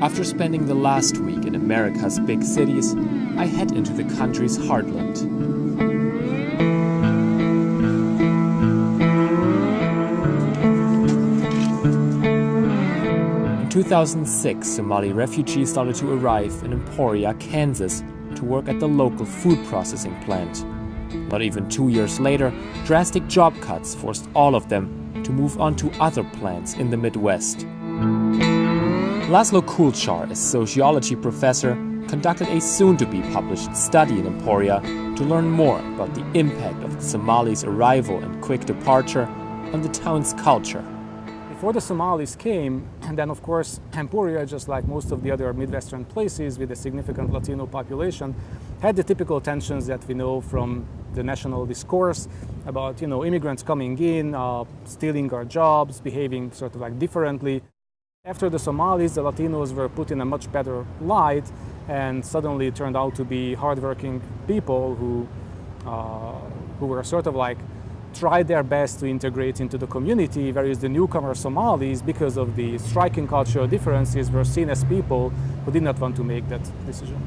After spending the last week in America's big cities, I head into the country's heartland. In 2006, Somali refugees started to arrive in Emporia, Kansas, to work at the local food processing plant. Not even 2 years later, drastic job cuts forced all of them to move on to other plants in the Midwest. Laszlo Kulchar, a sociology professor, conducted a soon-to-be-published study in Emporia to learn more about the impact of the Somalis' arrival and quick departure on the town's culture. Before the Somalis came, and then of course Emporia, just like most of the other Midwestern places with a significant Latino population, had the typical tensions that we know from the national discourse about, immigrants coming in, stealing our jobs, behaving sort of like differently. After the Somalis, the Latinos were put in a much better light and suddenly turned out to be hardworking people who were sort of like tried their best to integrate into the community, whereas the newcomer Somalis, because of the striking cultural differences, were seen as people who did not want to make that decision.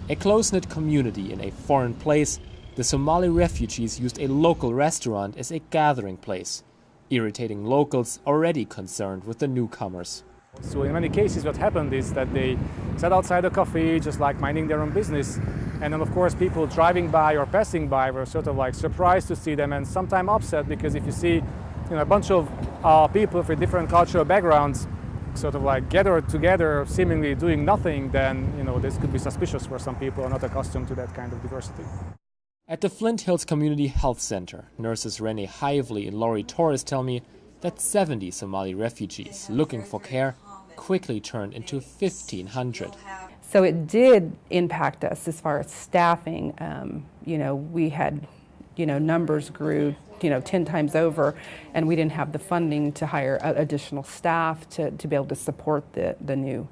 A close-knit community in a foreign place, the Somali refugees used a local restaurant as a gathering place, irritating locals already concerned with the newcomers. So in many cases what happened is that they sat outside a cafe just like minding their own business, and then of course people driving by or passing by were sort of like surprised to see them and sometimes upset, because if you see a bunch of people with different cultural backgrounds sort of like gathered together seemingly doing nothing, then this could be suspicious for some people who are not accustomed to that kind of diversity. At the Flint Hills Community Health Center, nurses Renee Hively and Laurie Torres tell me that 70 Somali refugees looking for care quickly turned into 1,500. So it did impact us as far as staffing. We had, numbers grew, 10 times over, and we didn't have the funding to hire additional staff to be able to support the new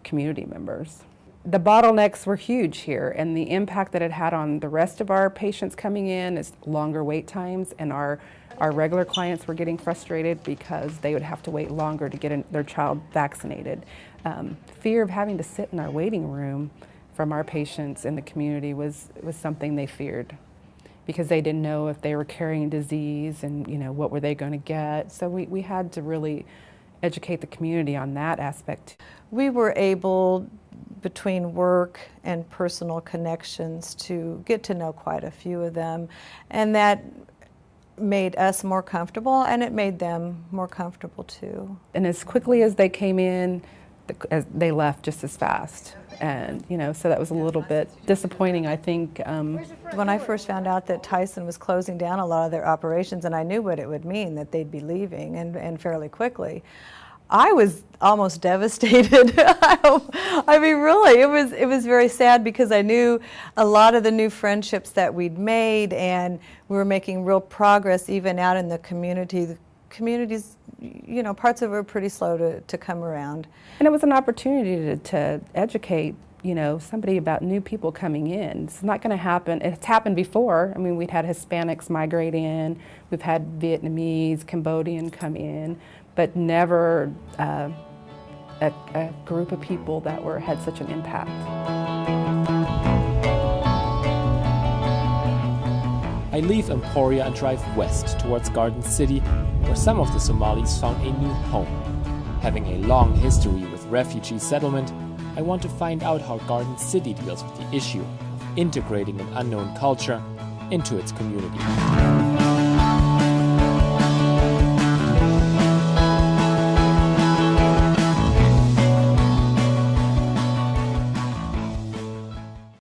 community members. The bottlenecks were huge here, and the impact that it had on the rest of our patients coming in is longer wait times, and our regular clients were getting frustrated because they would have to wait longer to get their child vaccinated. Fear of having to sit in our waiting room from our patients in the community was something they feared, because they didn't know if they were carrying disease and what were they going to get. So we had to really educate the community on that aspect. We were able, between work and personal connections, to get to know quite a few of them, and that made us more comfortable, and it made them more comfortable too. And as quickly as they came in, they left just as fast. And so that was a little bit disappointing, I think. When I first found out that Tyson was closing down a lot of their operations, and I knew what it would mean, that they'd be leaving and fairly quickly, I was almost devastated. I mean, really, it was very sad, because I knew a lot of the new friendships that we'd made, and we were making real progress even out in the community. The communities, parts of it were pretty slow to come around. And it was an opportunity to educate, somebody about new people coming in. It's not going to happen. It's happened before. I mean, we'd had Hispanics migrate in, we've had Vietnamese, Cambodian come in, but never a group of people that had such an impact. I leave Emporia and drive west towards Garden City, where some of the Somalis found a new home. Having a long history with refugee settlement, I want to find out how Garden City deals with the issue of integrating an unknown culture into its community.